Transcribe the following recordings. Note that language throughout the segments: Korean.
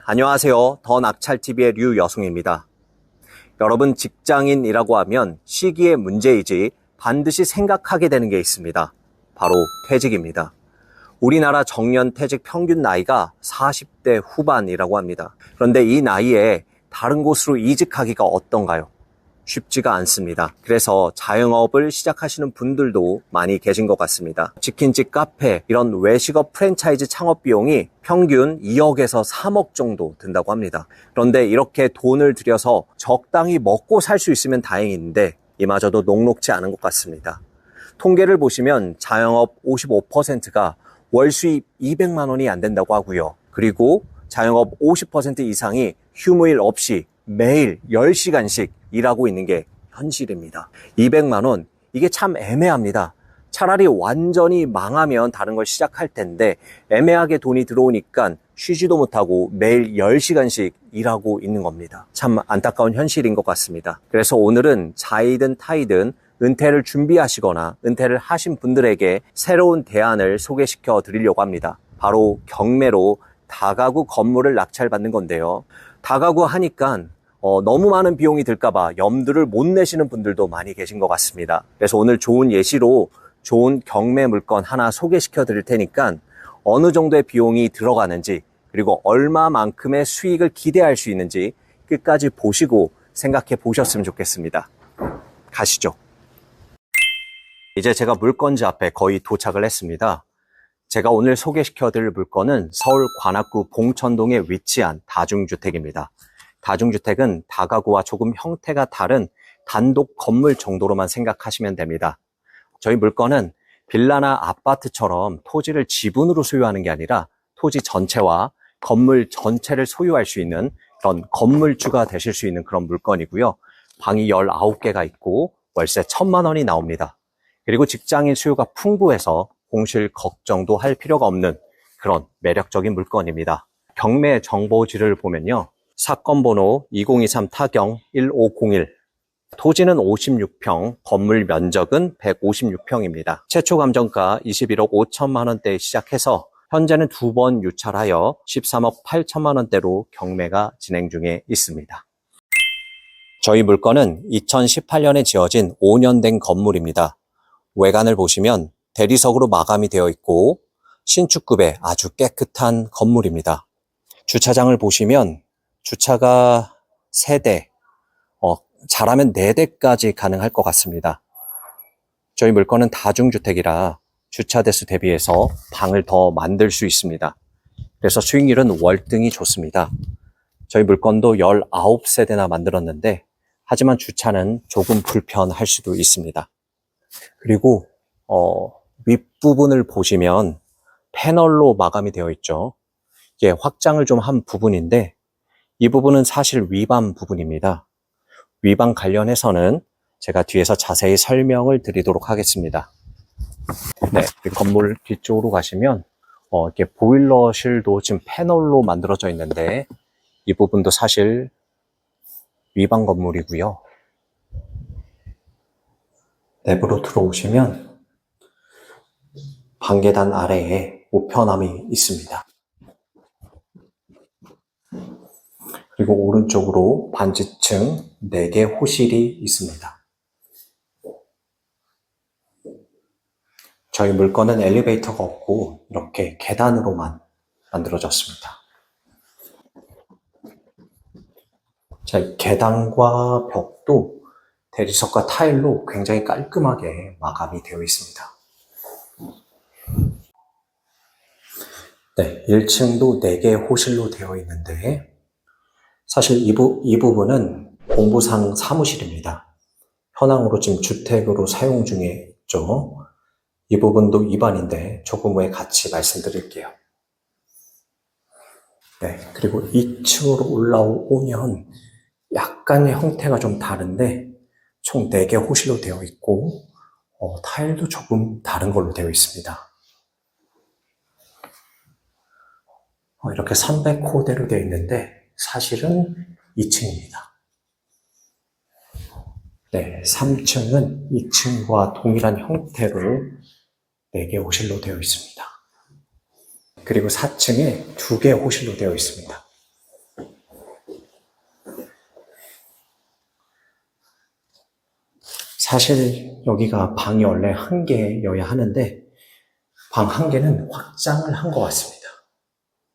안녕하세요. 더 낙찰TV의 류여송입니다. 여러분, 직장인이라고 하면 시기의 문제이지 반드시 생각하게 되는 게 있습니다. 바로 퇴직입니다. 우리나라 정년 퇴직 평균 나이가 40대 후반이라고 합니다. 그런데 이 나이에 다른 곳으로 이직하기가 어떤가요? 쉽지가 않습니다. 그래서 자영업을 시작하시는 분들도 많이 계신 것 같습니다. 치킨집, 카페, 이런 외식업 프랜차이즈 창업 비용이 평균 2억에서 3억 정도 든다고 합니다. 그런데 이렇게 돈을 들여서 적당히 먹고 살 수 있으면 다행인데 이마저도 녹록지 않은 것 같습니다. 통계를 보시면 자영업 55%가 월 수입 200만 원이 안 된다고 하고요. 그리고 자영업 50% 이상이 휴무일 없이 매일 10시간씩 일하고 있는 게 현실입니다. 200만 원, 이게 참 애매합니다. 차라리 완전히 망하면 다른 걸 시작할 텐데 애매하게 돈이 들어오니까 쉬지도 못하고 매일 10시간씩 일하고 있는 겁니다. 참 안타까운 현실인 것 같습니다. 그래서 오늘은 자이든 타이든 은퇴를 준비하시거나 은퇴를 하신 분들에게 새로운 대안을 소개시켜 드리려고 합니다. 바로 경매로 다가구 건물을 낙찰받는 건데요. 다가구 하니까 너무 많은 비용이 들까봐 염두를 못 내시는 분들도 많이 계신 것 같습니다. 그래서 오늘 좋은 예시로 좋은 경매 물건 하나 소개시켜 드릴 테니까 어느 정도의 비용이 들어가는지 그리고 얼마만큼의 수익을 기대할 수 있는지 끝까지 보시고 생각해 보셨으면 좋겠습니다. 가시죠. 이제 제가 물건지 앞에 거의 도착을 했습니다. 제가 오늘 소개시켜 드릴 물건은 서울 관악구 봉천동에 위치한 다중주택입니다. 다중주택은 다가구와 조금 형태가 다른 단독 건물 정도로만 생각하시면 됩니다. 저희 물건은 빌라나 아파트처럼 토지를 지분으로 소유하는 게 아니라 토지 전체와 건물 전체를 소유할 수 있는 그런 건물주가 되실 수 있는 그런 물건이고요. 방이 19개가 있고 월세 1,000만 원이 나옵니다. 그리고 직장인 수요가 풍부해서 공실 걱정도 할 필요가 없는 그런 매력적인 물건입니다. 경매 정보지를 보면요. 사건 번호 2023 타경 1501. 토지는 56평, 건물 면적은 156평입니다. 최초 감정가 21억 5천만 원대에 시작해서 현재는 2번 유찰하여 13억 8천만 원대로 경매가 진행 중에 있습니다. 저희 물건은 2018년에 지어진 5년 된 건물입니다. 외관을 보시면 대리석으로 마감이 되어 있고 신축급의 아주 깨끗한 건물입니다. 주차장을 보시면 주차가 3대, 잘하면 4대까지 가능할 것 같습니다. 저희 물건은 다중주택이라 주차 대수 대비해서 방을 더 만들 수 있습니다. 그래서 수익률은 월등히 좋습니다. 저희 물건도 19세대나 만들었는데 하지만 주차는 조금 불편할 수도 있습니다. 그리고 윗부분을 보시면 패널로 마감이 되어 있죠. 이게 확장을 좀 한 부분인데 이 부분은 사실 위반 부분입니다. 위반 관련해서는 제가 뒤에서 자세히 설명을 드리도록 하겠습니다. 네, 건물 뒤쪽으로 가시면 이렇게 보일러실도 지금 패널로 만들어져 있는데 이 부분도 사실 위반 건물이고요. 내부로 들어오시면 방계단 아래에 우편함이 있습니다. 그리고 오른쪽으로 반지층 4개 호실이 있습니다. 저희 물건은 엘리베이터가 없고 이렇게 계단으로만 만들어졌습니다. 자, 계단과 벽도 대리석과 타일로 굉장히 깔끔하게 마감이 되어 있습니다. 네, 1층도 4개 호실로 되어 있는데 사실 이 부분은 본부상 사무실입니다. 현황으로 지금 주택으로 사용 중에 있죠. 이 부분도 위반인데 조금 후에 같이 말씀드릴게요. 네, 그리고 2층으로 올라오면 약간의 형태가 좀 다른데 총 4개 호실로 되어 있고 타일도 조금 다른 걸로 되어 있습니다. 이렇게 300호대로 되어 있는데 사실은 2층입니다. 네, 3층은 2층과 동일한 형태로 4개 호실로 되어 있습니다. 그리고 4층에 2개 호실로 되어 있습니다. 사실 여기가 방이 원래 한 개여야 하는데 방 한 개는 확장을 한 것 같습니다.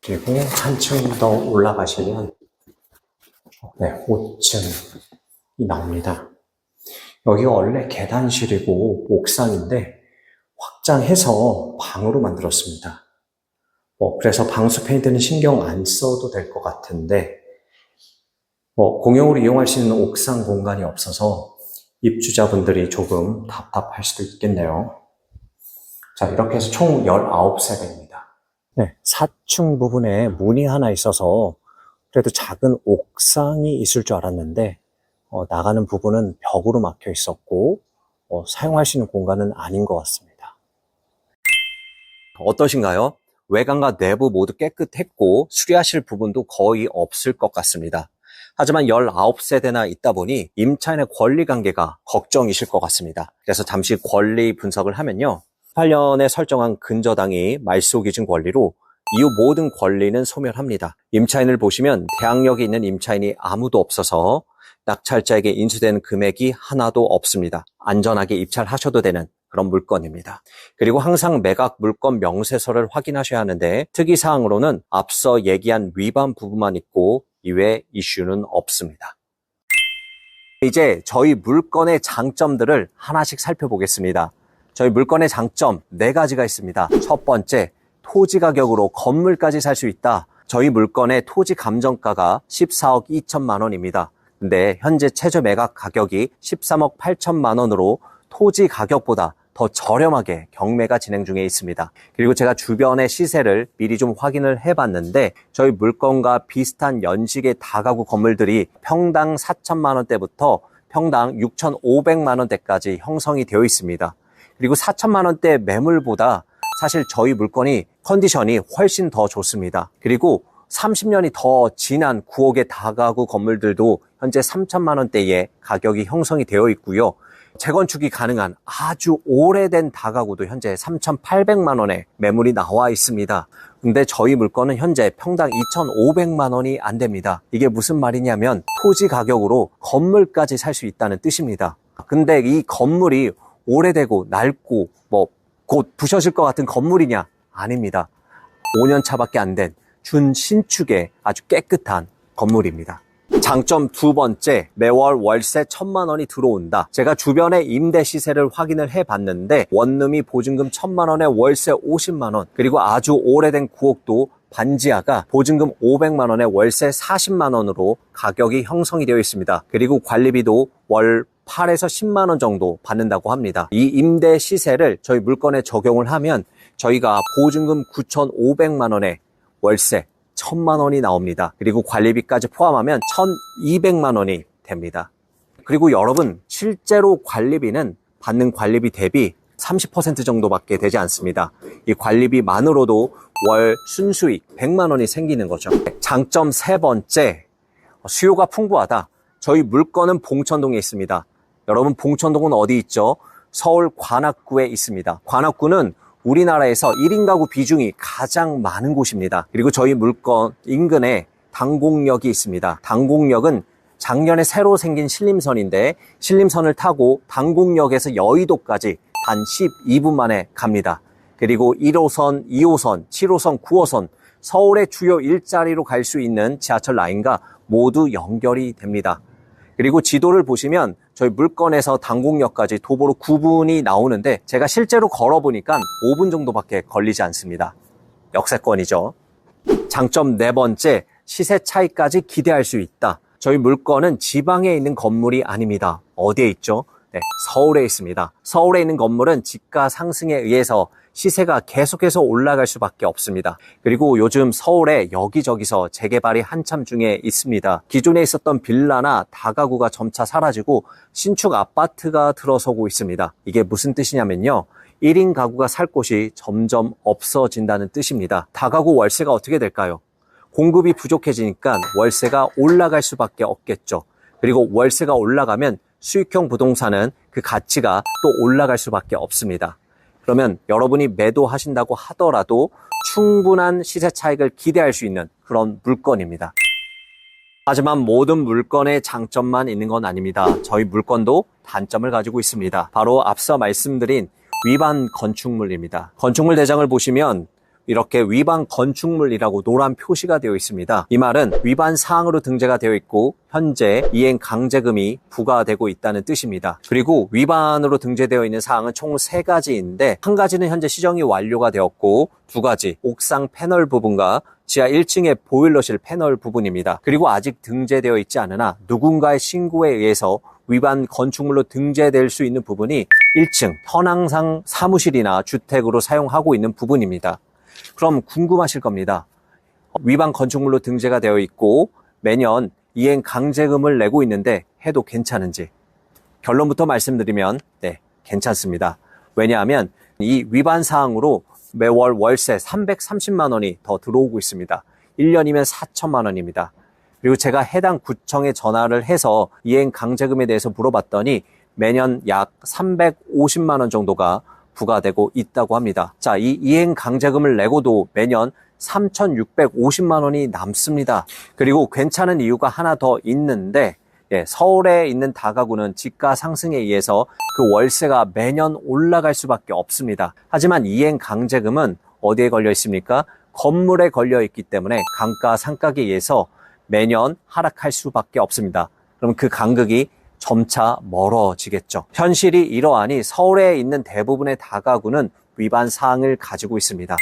그리고 한층 더 올라가시면 5층이 나옵니다. 여기가 원래 계단실이고 옥상인데 확장해서 방으로 만들었습니다. 그래서 방수 페인트는 신경 안 써도 될 것 같은데 공용으로 이용할 수 있는 옥상 공간이 없어서 입주자분들이 조금 답답할 수도 있겠네요. 자, 이렇게 해서 총 19세대입니다. 네, 4층 부분에 문이 하나 있어서 그래도 작은 옥상이 있을 줄 알았는데 나가는 부분은 벽으로 막혀 있었고 사용할 수 있는 공간은 아닌 것 같습니다. 어떠신가요? 외관과 내부 모두 깨끗했고 수리하실 부분도 거의 없을 것 같습니다. 하지만 19세대나 있다 보니 임차인의 권리 관계가 걱정이실 것 같습니다. 그래서 잠시 권리 분석을 하면요. 18년에 설정한 근저당이 말소 기준 권리로 이후 모든 권리는 소멸합니다. 임차인을 보시면 대항력이 있는 임차인이 아무도 없어서 낙찰자에게 인수되는 금액이 하나도 없습니다. 안전하게 입찰하셔도 되는 그런 물건입니다. 그리고 항상 매각 물건 명세서를 확인하셔야 하는데 특이사항으로는 앞서 얘기한 위반 부분만 있고 이외 이슈는 없습니다. 이제 저희 물건의 장점들을 하나씩 살펴보겠습니다. 저희 물건의 장점 4가지가 있습니다. 첫 번째, 토지 가격으로 건물까지 살 수 있다. 저희 물건의 토지 감정가가 14억 2천만 원입니다. 근데 현재 최저 매각 가격이 13억 8천만 원으로 토지 가격보다 더 저렴하게 경매가 진행 중에 있습니다. 그리고 제가 주변의 시세를 미리 좀 확인을 해봤는데 저희 물건과 비슷한 연식의 다가구 건물들이 평당 4천만 원대부터 평당 6,500만 원대까지 형성이 되어 있습니다. 그리고 4천만 원대 매물보다 사실 저희 물건이 컨디션이 훨씬 더 좋습니다. 그리고 30년이 더 지난 9억의 다가구 건물들도 현재 3천만 원대의 가격이 형성이 되어 있고요. 재건축이 가능한 아주 오래된 다가구도 현재 3,800만 원에 매물이 나와 있습니다. 근데 저희 물건은 현재 평당 2,500만 원이 안 됩니다. 이게 무슨 말이냐면 토지 가격으로 건물까지 살 수 있다는 뜻입니다. 근데 이 건물이 오래되고 낡고 곧 부셔질 것 같은 건물이냐? 아닙니다. 5년 차밖에 안 된 준신축의 아주 깨끗한 건물입니다. 장점 2번째, 매월 월세 1,000만 원이 들어온다. 제가 주변의 임대 시세를 확인을 해봤는데 원룸이 보증금 1,000만 원에 월세 50만 원, 그리고 아주 오래된 구옥도 반지하가 보증금 500만 원에 월세 40만 원으로 가격이 형성이 되어 있습니다. 그리고 관리비도 월 8에서 10만 원 정도 받는다고 합니다. 이 임대 시세를 저희 물건에 적용을 하면 저희가 보증금 9,500만 원에 월세 1,000만 원이 나옵니다. 그리고 관리비까지 포함하면 1,200만 원이 됩니다. 그리고 여러분, 실제로 관리비는 받는 관리비 대비 30% 정도밖에 되지 않습니다. 이 관리비만으로도 월 순수익 100만 원이 생기는 거죠. 장점 3번째, 수요가 풍부하다. 저희 물건은 봉천동에 있습니다. 여러분, 봉천동은 어디 있죠? 서울 관악구에 있습니다. 관악구는 우리나라에서 1인 가구 비중이 가장 많은 곳입니다. 그리고 저희 물건 인근에 당곡역이 있습니다. 당곡역은 작년에 새로 생긴 신림선인데 신림선을 타고 당곡역에서 여의도까지 단 12분 만에 갑니다. 그리고 1호선, 2호선, 7호선, 9호선 서울의 주요 일자리로 갈 수 있는 지하철 라인과 모두 연결이 됩니다. 그리고 지도를 보시면 저희 물건에서 당곡역까지 도보로 9분이 나오는데 제가 실제로 걸어보니까 5분 정도밖에 걸리지 않습니다. 역세권이죠. 장점 4번째, 시세 차이까지 기대할 수 있다. 저희 물건은 지방에 있는 건물이 아닙니다. 어디에 있죠? 네, 서울에 있습니다. 서울에 있는 건물은 집가 상승에 의해서 시세가 계속해서 올라갈 수밖에 없습니다. 그리고 요즘 서울에 여기저기서 재개발이 한참 중에 있습니다. 기존에 있었던 빌라나 다가구가 점차 사라지고 신축 아파트가 들어서고 있습니다. 이게 무슨 뜻이냐면요. 1인 가구가 살 곳이 점점 없어진다는 뜻입니다. 다가구 월세가 어떻게 될까요? 공급이 부족해지니까 월세가 올라갈 수밖에 없겠죠. 그리고 월세가 올라가면 수익형 부동산은 그 가치가 또 올라갈 수밖에 없습니다. 그러면 여러분이 매도하신다고 하더라도 충분한 시세 차익을 기대할 수 있는 그런 물건입니다. 하지만 모든 물건의 장점만 있는 건 아닙니다. 저희 물건도 단점을 가지고 있습니다. 바로 앞서 말씀드린 위반 건축물입니다. 건축물 대장을 보시면 이렇게 위반 건축물이라고 노란 표시가 되어 있습니다. 이 말은 위반 사항으로 등재가 되어 있고 현재 이행 강제금이 부과되고 있다는 뜻입니다. 그리고 위반으로 등재되어 있는 사항은 총 3가지인데 한 가지는 현재 시정이 완료가 되었고 2가지 옥상 패널 부분과 지하 1층의 보일러실 패널 부분입니다. 그리고 아직 등재되어 있지 않으나 누군가의 신고에 의해서 위반 건축물로 등재될 수 있는 부분이 1층 현황상 사무실이나 주택으로 사용하고 있는 부분입니다. 그럼 궁금하실 겁니다. 위반 건축물로 등재가 되어 있고 매년 이행 강제금을 내고 있는데 해도 괜찮은지? 결론부터 말씀드리면 네, 괜찮습니다. 왜냐하면 이 위반 사항으로 매월 월세 330만 원이 더 들어오고 있습니다. 1년이면 4천만 원입니다. 그리고 제가 해당 구청에 전화를 해서 이행 강제금에 대해서 물어봤더니 매년 약 350만 원 정도가 부과되고 있다고 합니다. 자, 이 이행 강제금을 내고도 매년 3,650만 원이 남습니다. 그리고 괜찮은 이유가 하나 더 있는데 서울에 있는 다가구는 지가 상승에 의해서 그 월세가 매년 올라갈 수밖에 없습니다. 하지만 이행 강제금은 어디에 걸려 있습니까? 건물에 걸려 있기 때문에 감가상각에 의해서 매년 하락할 수밖에 없습니다. 그럼 그 간극이 점차 멀어지겠죠. 현실이 이러하니 서울에 있는 대부분의 다가구는 위반 사항을 가지고 있습니다.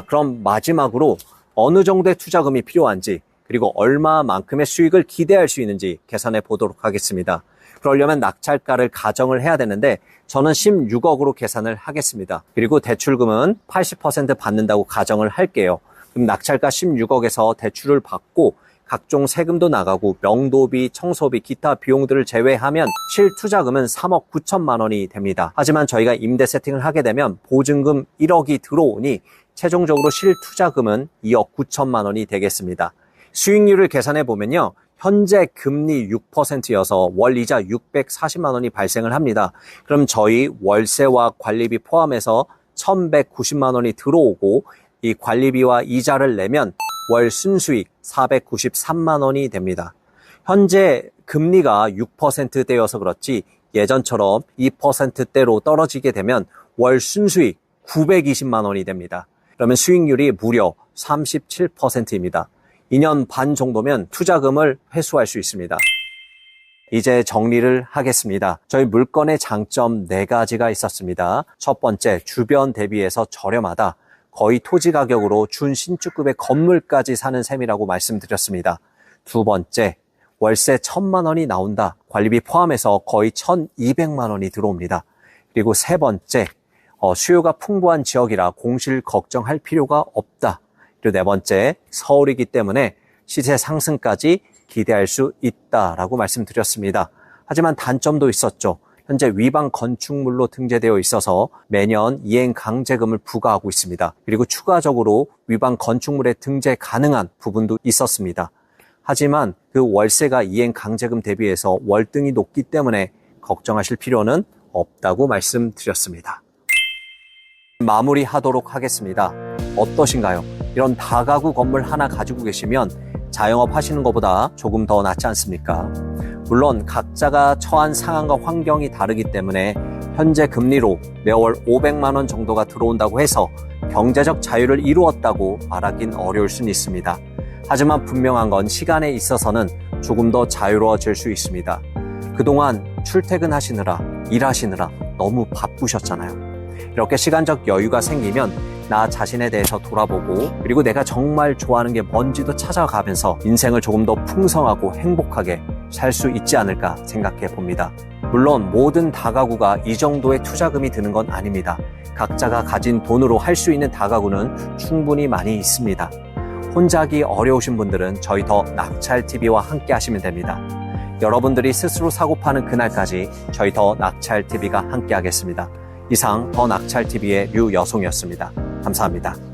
그럼 마지막으로 어느 정도의 투자금이 필요한지 그리고 얼마만큼의 수익을 기대할 수 있는지 계산해 보도록 하겠습니다. 그러려면 낙찰가를 가정을 해야 되는데 저는 16억으로 계산을 하겠습니다. 그리고 대출금은 80% 받는다고 가정을 할게요. 그럼 낙찰가 16억에서 대출을 받고 각종 세금도 나가고 명도비, 청소비, 기타 비용들을 제외하면 실투자금은 3억 9천만 원이 됩니다. 하지만 저희가 임대 세팅을 하게 되면 보증금 1억이 들어오니 최종적으로 실투자금은 2억 9천만 원이 되겠습니다. 수익률을 계산해 보면요. 현재 금리 6%여서 월 이자 640만 원이 발생을 합니다. 그럼 저희 월세와 관리비 포함해서 1,190만 원이 들어오고 이 관리비와 이자를 내면 월 순수익 493만 원이 됩니다. 현재 금리가 6%대여서 그렇지 예전처럼 2%대로 떨어지게 되면 월 순수익 920만 원이 됩니다. 그러면 수익률이 무려 37%입니다. 2년 반 정도면 투자금을 회수할 수 있습니다. 이제 정리를 하겠습니다. 저희 물건의 장점 4가지가 있었습니다. 첫 번째, 주변 대비해서 저렴하다. 거의 토지 가격으로 준신축급의 건물까지 사는 셈이라고 말씀드렸습니다. 2번째, 월세 1,000만 원이 나온다. 관리비 포함해서 거의 1,200만 원이 들어옵니다. 그리고 3번째, 수요가 풍부한 지역이라 공실 걱정할 필요가 없다. 그리고 4번째, 서울이기 때문에 시세 상승까지 기대할 수 있다라고 말씀드렸습니다. 하지만 단점도 있었죠. 현재 위반 건축물로 등재되어 있어서 매년 이행 강제금을 부과하고 있습니다. 그리고 추가적으로 위반 건축물에 등재 가능한 부분도 있었습니다. 하지만 그 월세가 이행 강제금 대비해서 월등히 높기 때문에 걱정하실 필요는 없다고 말씀드렸습니다. 마무리하도록 하겠습니다. 어떠신가요? 이런 다가구 건물 하나 가지고 계시면 자영업 하시는 것보다 조금 더 낫지 않습니까? 물론 각자가 처한 상황과 환경이 다르기 때문에 현재 금리로 매월 500만 원 정도가 들어온다고 해서 경제적 자유를 이루었다고 말하긴 어려울 수는 있습니다. 하지만 분명한 건 시간에 있어서는 조금 더 자유로워질 수 있습니다. 그동안 출퇴근하시느라 일하시느라 너무 바쁘셨잖아요. 이렇게 시간적 여유가 생기면 나 자신에 대해서 돌아보고 그리고 내가 정말 좋아하는 게 뭔지도 찾아가면서 인생을 조금 더 풍성하고 행복하게 살 수 있지 않을까 생각해 봅니다. 물론 모든 다가구가 이 정도의 투자금이 드는 건 아닙니다. 각자가 가진 돈으로 할 수 있는 다가구는 충분히 많이 있습니다. 혼자 하기 어려우신 분들은 저희 더 낙찰TV와 함께 하시면 됩니다. 여러분들이 스스로 사고 파는 그날까지 저희 더 낙찰TV가 함께 하겠습니다. 이상 더 낙찰TV의 류여송이었습니다. 감사합니다.